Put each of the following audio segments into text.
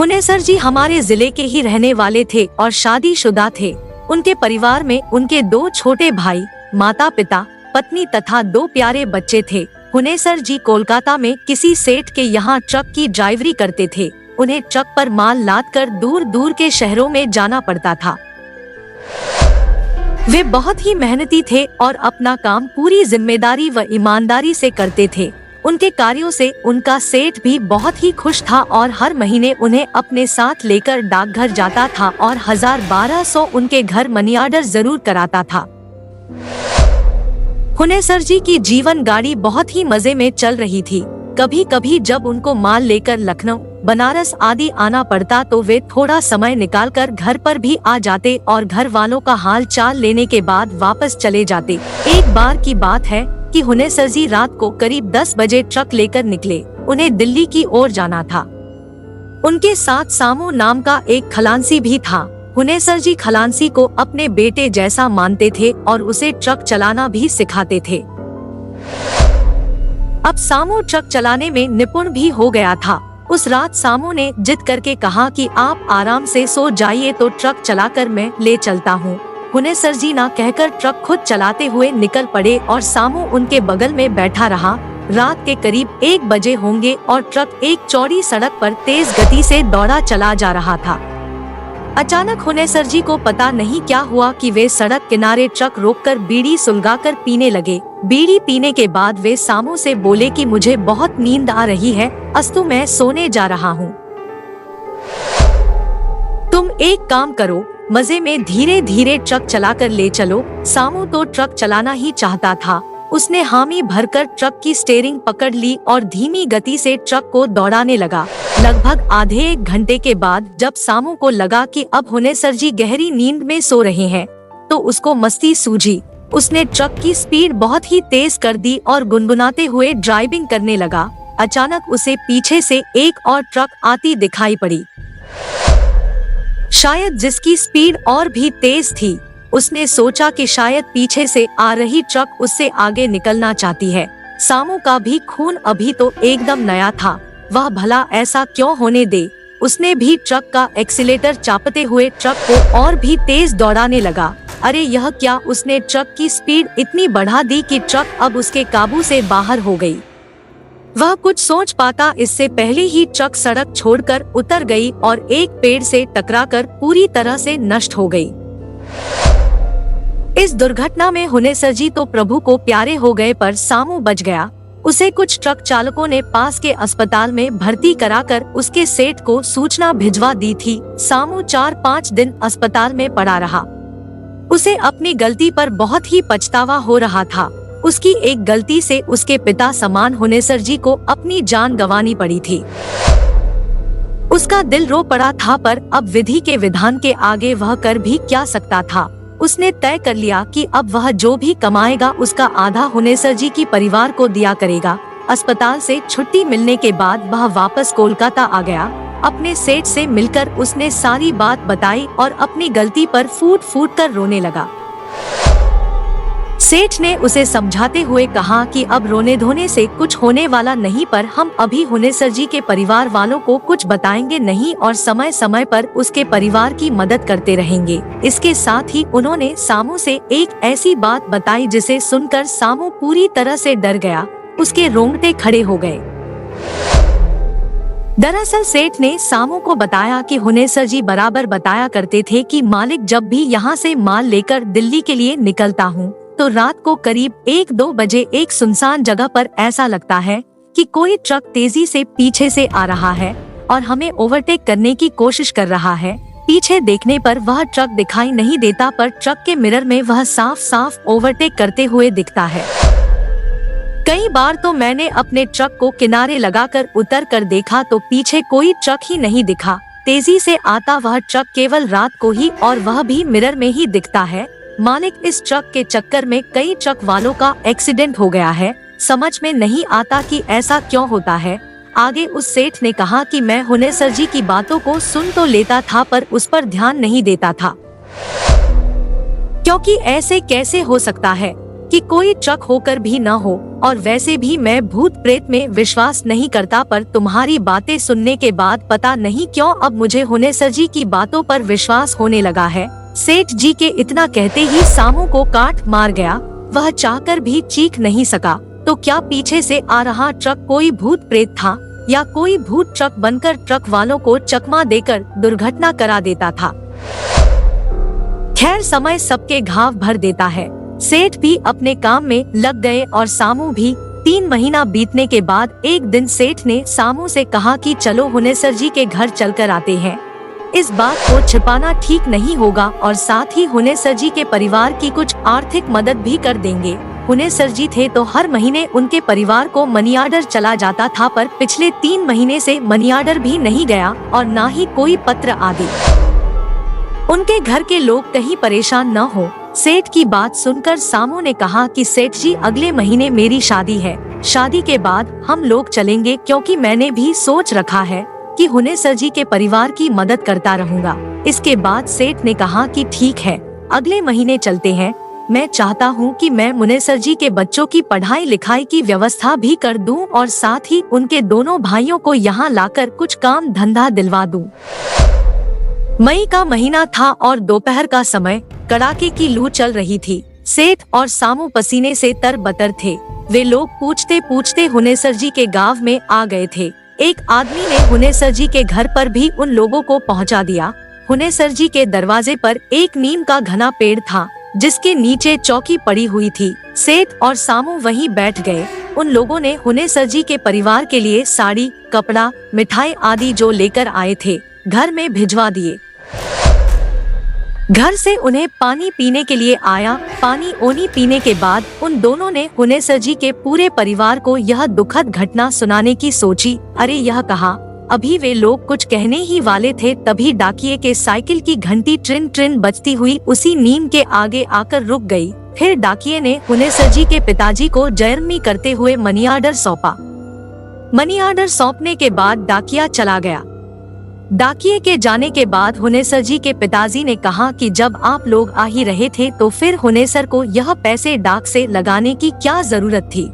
हुनेसर जी हमारे जिले के ही रहने वाले थे और शादीशुदा थे। उनके परिवार में उनके 2 छोटे भाई, माता पिता, पत्नी तथा 2 प्यारे बच्चे थे। हुनेसर जी कोलकाता में किसी सेठ के यहाँ ट्रक की ड्राइवरी करते थे। उन्हें ट्रक पर माल लादकर दूर दूर के शहरों में जाना पड़ता था। वे बहुत ही मेहनती थे और अपना काम पूरी जिम्मेदारी व ईमानदारी से करते थे। उनके कार्यों से उनका सेठ भी बहुत ही खुश था और हर महीने उन्हें अपने साथ लेकर डाकघर जाता था और 1000-1200 उनके घर मनी ऑर्डर जरूर कराता था। हुनेसर जी की जीवन गाड़ी बहुत ही मजे में चल रही थी। कभी कभी जब उनको माल लेकर लखनऊ, बनारस आदि आना पड़ता तो वे थोड़ा समय निकालकर घर पर भी आ जाते और घर वालों का हाल चाल लेने के बाद वापस चले जाते। एक बार की बात है कि हुनेसर जी रात को करीब 10 बजे ट्रक लेकर निकले। उन्हें दिल्ली की ओर जाना था। उनके साथ सामू नाम का एक खलांसी भी था। हुनेसर जी खलांसी को अपने बेटे जैसा मानते थे और उसे ट्रक चलाना भी सिखाते थे। अब सामू ट्रक चलाने में निपुण भी हो गया था। उस रात सामू ने जिद करके कहा कि आप आराम से सो जाइए तो ट्रक चलाकर मैं ले चलता हूँ। हुनेसर जी ना कहकर ट्रक खुद चलाते हुए निकल पड़े और सामू उनके बगल में बैठा रहा। रात के करीब 1 बजे होंगे और ट्रक एक चौड़ी सड़क पर तेज गति से दौड़ा चला जा रहा था। अचानक हुनेसर जी को पता नहीं क्या हुआ कि वे सड़क किनारे ट्रक रोककर बीड़ी सुलगाकर पीने लगे। बीड़ी पीने के बाद वे सामू से बोले कि मुझे बहुत नींद आ रही है, अस्तु मैं सोने जा रहा हूँ। तुम एक काम करो, मजे में धीरे धीरे ट्रक चलाकर ले चलो। सामू तो ट्रक चलाना ही चाहता था। उसने हामी भरकर ट्रक की स्टीयरिंग पकड़ ली और धीमी गति से ट्रक को दौड़ाने लगा। लगभग आधे 1 घंटे के बाद जब सामू को लगा कि अब हुनेसर जी गहरी नींद में सो रहे हैं, तो उसको मस्ती सूझी। उसने ट्रक की स्पीड बहुत ही तेज कर दी और गुनगुनाते हुए ड्राइविंग करने लगा। अचानक उसे पीछे से एक और ट्रक आती दिखाई पड़ी, शायद जिसकी स्पीड और भी तेज थी। उसने सोचा कि शायद पीछे से आ रही ट्रक उससे आगे निकलना चाहती है। सामू का भी खून अभी तो एकदम नया था, वह भला ऐसा क्यों होने दे। उसने भी ट्रक का एक्सीलेटर चापते हुए ट्रक को और भी तेज दौड़ाने लगा। अरे यह क्या, उसने ट्रक की स्पीड इतनी बढ़ा दी कि ट्रक अब उसके काबू से बाहर हो गई। वह कुछ सोच पाता इससे पहले ही ट्रक सड़क छोड़कर उतर गई और एक पेड़ से टकराकर पूरी तरह से नष्ट हो गई। इस दुर्घटना में हुनेसर जी तो प्रभु को प्यारे हो गए, पर सामू बच गया। उसे कुछ ट्रक चालकों ने पास के अस्पताल में भर्ती कराकर उसके सेठ को सूचना भिजवा दी थी। सामू 4-5 दिन अस्पताल में पड़ा रहा। उसे अपनी गलती पर बहुत ही पछतावा हो रहा था। उसकी एक गलती से उसके पिता समान हुनेसर जी को अपनी जान गंवानी पड़ी थी। उसका दिल रो पड़ा था, पर अब विधि के विधान के आगे वह कर भी क्या सकता था। उसने तय कर लिया कि अब वह जो भी कमाएगा उसका आधा हुनेसर जी की परिवार को दिया करेगा। अस्पताल से छुट्टी मिलने के बाद वह वापस कोलकाता आ गया। अपने सेठ से मिलकर उसने सारी बात बताई और अपनी गलती पर फूट फूट कर रोने लगा। सेठ ने उसे समझाते हुए कहा कि अब रोने धोने से कुछ होने वाला नहीं, पर हम अभी हुनेसर जी के परिवार वालों को कुछ बताएंगे नहीं और समय समय पर उसके परिवार की मदद करते रहेंगे। इसके साथ ही उन्होंने सामू से एक ऐसी बात बताई जिसे सुनकर सामू पूरी तरह से डर गया। उसके रोंगटे खड़े हो गए। दरअसल सेठ ने सामू को बताया कि हुनेसर जी बराबर बताया करते थे कि मालिक, जब भी यहाँ से माल लेकर दिल्ली के लिए निकलता हूँ तो रात को करीब 1-2 बजे एक सुनसान जगह पर ऐसा लगता है कि कोई ट्रक तेजी से पीछे से आ रहा है और हमें ओवरटेक करने की कोशिश कर रहा है। पीछे देखने पर वह ट्रक दिखाई नहीं देता, पर ट्रक के मिरर में वह साफ साफ ओवरटेक करते हुए दिखता है। कई बार तो मैंने अपने ट्रक को किनारे लगाकर उतर कर देखा तो पीछे कोई ट्रक ही नहीं दिखा। तेजी से आता वह ट्रक केवल रात को ही, और वह भी मिरर में ही दिखता है। मालिक, इस ट्रक के चक्कर में कई ट्रक वालों का एक्सीडेंट हो गया है। समझ में नहीं आता कि ऐसा क्यों होता है। आगे उस सेठ ने कहा कि मैं हुनेसर जी की बातों को सुन तो लेता था, पर उस पर ध्यान नहीं देता था, क्योंकि ऐसे कैसे हो सकता है। कि कोई ट्रक होकर भी न हो, और वैसे भी मैं भूत प्रेत में विश्वास नहीं करता, पर तुम्हारी बातें सुनने के बाद पता नहीं क्यों अब मुझे हुनेसर जी की बातों पर विश्वास होने लगा है। सेठ जी के इतना कहते ही सामू को काट मार गया। वह चाहकर भी चीख नहीं सका। तो क्या पीछे से आ रहा ट्रक कोई भूत प्रेत था, या कोई भूत ट्रक बनकर ट्रक वालों को चकमा देकर दुर्घटना करा देता था? खैर, समय सबके घाव भर देता है। सेठ भी अपने काम में लग गए और सामू भी। 3 महीना बीतने के बाद एक दिन सेठ ने सामू से कहा कि चलो हुनेसर जी के घर चलकर आते हैं। इस बात को छिपाना ठीक नहीं होगा और साथ ही हुनेसर जी के परिवार की कुछ आर्थिक मदद भी कर देंगे। हुनेसर जी थे तो हर महीने उनके परिवार को मनी ऑर्डर चला जाता था, पर पिछले 3 महीने से मनी ऑर्डर भी नहीं गया और न ही कोई पत्र आदि। उनके घर के लोग कहीं परेशान न हो। सेठ की बात सुनकर सामू ने कहा कि सेठ जी, अगले महीने मेरी शादी है। शादी के बाद हम लोग चलेंगे, क्योंकि मैंने भी सोच रखा है कि हुनेसर जी के परिवार की मदद करता रहूंगा। इसके बाद सेठ ने कहा कि ठीक है, अगले महीने चलते हैं। मैं चाहता हूँ कि मैं हुनेसर जी के बच्चों की पढ़ाई लिखाई की व्यवस्था भी कर दूं और साथ ही उनके दोनों भाइयों को यहाँ लाकर कुछ काम धंधा दिलवा दूं। मई का महीना था और दोपहर का समय। कड़ाके की लू चल रही थी। सेठ और सामू पसीने से तरबतर थे। वे लोग पूछते पूछते हुनेसर जी के गांव में आ गए थे। एक आदमी ने हुनेसर जी के घर पर भी उन लोगों को पहुंचा दिया। हुनेसर जी के दरवाजे पर एक नीम का घना पेड़ था, जिसके नीचे चौकी पड़ी हुई थी। सेठ और सामू वहीं बैठ गए। उन लोगों ने हुनेसर जी के परिवार के लिए साड़ी, कपड़ा, मिठाई आदि जो लेकर आए थे, घर में भिजवा दिए। घर से उन्हें पानी पीने के लिए आया। पानी ओनी पीने के बाद उन दोनों ने हुनेसर जी के पूरे परिवार को यह दुखद घटना सुनाने की सोची। अरे, यह कहा। अभी वे लोग कुछ कहने ही वाले थे, तभी डाकिये के साइकिल की घंटी ट्रिन ट्रिन बजती हुई उसी नीम के आगे आकर रुक गई। फिर डाकिये ने हुनेसर जी के पिताजी को जयरमी करते हुए मनी ऑर्डर सौंपा। मनी ऑर्डर सौंपने के बाद डाकिया चला गया। डाकिये के जाने के बाद हुनेसर जी के पिताजी ने कहा कि जब आप लोग आ ही रहे थे तो फिर हुनेसर को यह पैसे डाक से लगाने की क्या जरूरत थी?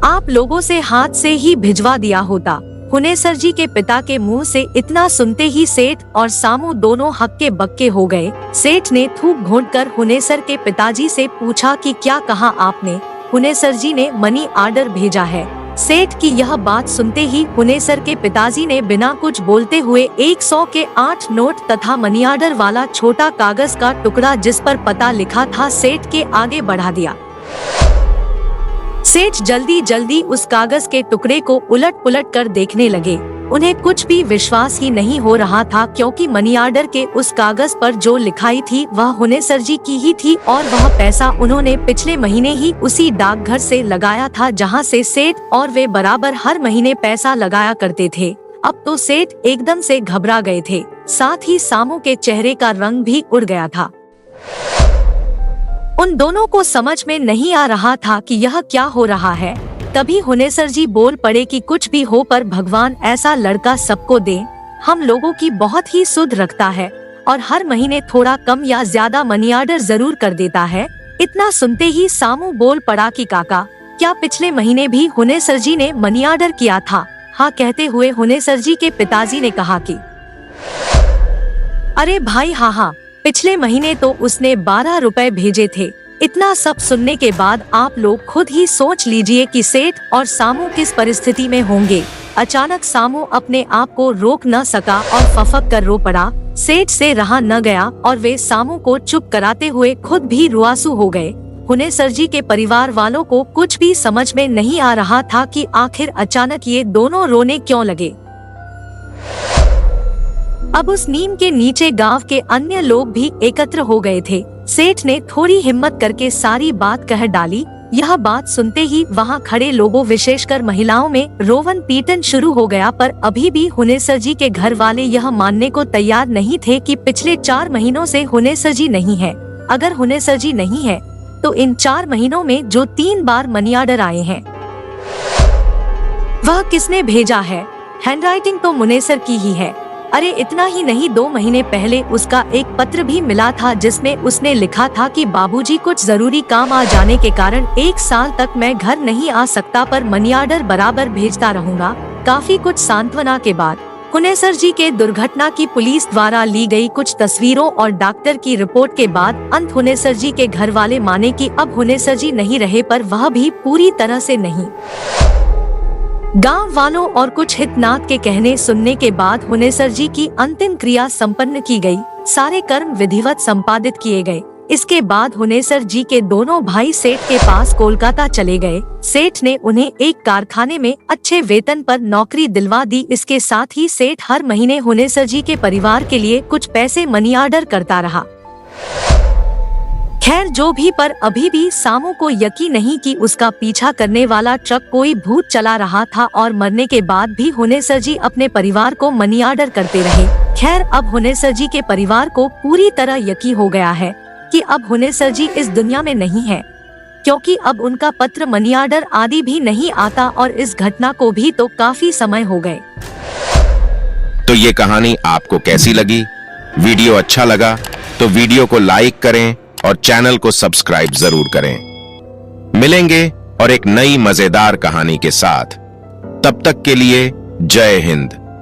आप लोगों से हाथ से ही भिजवा दिया होता। हुनेसर जी के पिता के मुंह से इतना सुनते ही सेठ और सामू दोनों हक्के बक्के हो गए। सेठ ने थूक घोंटकर हुनेसर के पिताजी से पूछा कि क्या कहा आपने? हुनेसर जी ने मनी ऑर्डर भेजा है। सेठ की यह बात सुनते ही हुनेसर के पिताजी ने बिना कुछ बोलते हुए 100 के 8 नोट तथा मनी ऑर्डर वाला छोटा कागज का टुकड़ा जिस पर पता लिखा था, सेठ के आगे बढ़ा दिया। सेठ जल्दी जल्दी उस कागज के टुकड़े को उलट पुलट कर देखने लगे। उन्हें कुछ भी विश्वास ही नहीं हो रहा था, क्योंकि मनी ऑर्डर के उस कागज पर जो लिखाई थी वह हुनेसर जी की ही थी और वह पैसा उन्होंने पिछले महीने ही उसी डाकघर से लगाया था जहां से सेठ और वे बराबर हर महीने पैसा लगाया करते थे। अब तो सेठ एकदम से घबरा गए थे। साथ ही सामू के चेहरे का रंग भी उड़ गया था। उन दोनों को समझ में नहीं आ रहा था कि यह क्या हो रहा है। तभी हुनेसर जी बोल पड़े कि कुछ भी हो पर भगवान ऐसा लड़का सबको दे। हम लोगों की बहुत ही सुध रखता है और हर महीने थोड़ा कम या ज्यादा मनी ऑर्डर जरूर कर देता है। इतना सुनते ही सामू बोल पड़ा कि काका, क्या पिछले महीने भी हुनेसर जी ने मनी ऑर्डर किया था? हाँ कहते हुए हुनेसर जी के पिताजी ने कहा कि अरे भाई हाँ, पिछले महीने तो उसने 12 रुपए भेजे थे। इतना सब सुनने के बाद आप लोग खुद ही सोच लीजिए कि सेठ और सामू किस परिस्थिति में होंगे। अचानक सामू अपने आप को रोक न सका और फफक कर रो पड़ा। सेठ से रहा न गया और वे सामू को चुप कराते हुए खुद भी रुआंसू हो गए। हुनेसर जी के परिवार वालों को कुछ भी समझ में नहीं आ रहा था कि आखिर अचानक ये दोनों रोने क्यों लगे। अब उस नीम के नीचे गांव के अन्य लोग भी एकत्र हो गए थे। सेठ ने थोड़ी हिम्मत करके सारी बात कह डाली। यह बात सुनते ही वहां खड़े लोगों विशेषकर महिलाओं में रोवन पीटन शुरू हो गया, पर अभी भी हुनेसर जी के घर वाले यह मानने को तैयार नहीं थे कि पिछले 4 महीनों से हुनेसर जी नहीं है। अगर हुनेसर जी नहीं है तो इन 4 महीनों में जो 3 बार मनी ऑर्डर आए हैं वह किसने भेजा है? हैंडराइटिंग तो मुनेसर की ही है। अरे इतना ही नहीं, 2 महीने पहले उसका एक पत्र भी मिला था जिसमें उसने लिखा था कि बाबूजी कुछ जरूरी काम आ जाने के कारण 1 साल तक मैं घर नहीं आ सकता, पर मनी ऑर्डर बराबर भेजता रहूंगा। काफी कुछ सांत्वना के बाद हुनेसर जी के दुर्घटना की पुलिस द्वारा ली गई कुछ तस्वीरों और डॉक्टर की रिपोर्ट के बाद अंत हुनेसर जी के घर वाले माने कि अब हुनेसर जी नहीं रहे, पर वह भी पूरी तरह से नहीं। गांव वालों और कुछ हितनात के कहने सुनने के बाद हुनेसर जी की अंतिम क्रिया संपन्न की गई। सारे कर्म विधिवत संपादित किए गए। इसके बाद हुनेसर जी के दोनों भाई सेठ के पास कोलकाता चले गए। सेठ ने उन्हें एक कारखाने में अच्छे वेतन पर नौकरी दिलवा दी। इसके साथ ही सेठ हर महीने हुनेसर जी के परिवार के लिए कुछ पैसे मनी ऑर्डर करता रहा। खैर जो भी, पर अभी भी सामू को यकीन नहीं कि उसका पीछा करने वाला ट्रक कोई भूत चला रहा था और मरने के बाद भी हुनेसर जी अपने परिवार को मनी ऑर्डर करते रहे। खैर अब हुनेसर जी के परिवार को पूरी तरह यकीन हो गया है कि अब हुनेसर जी इस दुनिया में नहीं है, क्योंकि अब उनका पत्र, मनी ऑर्डर आदि भी नहीं आता और इस घटना को भी तो काफी समय हो गए। तो ये कहानी आपको कैसी लगी? वीडियो अच्छा लगा तो वीडियो को लाइक करें और चैनल को सब्सक्राइब जरूर करें। मिलेंगे और एक नई मजेदार कहानी के साथ। तब तक के लिए जय हिंद।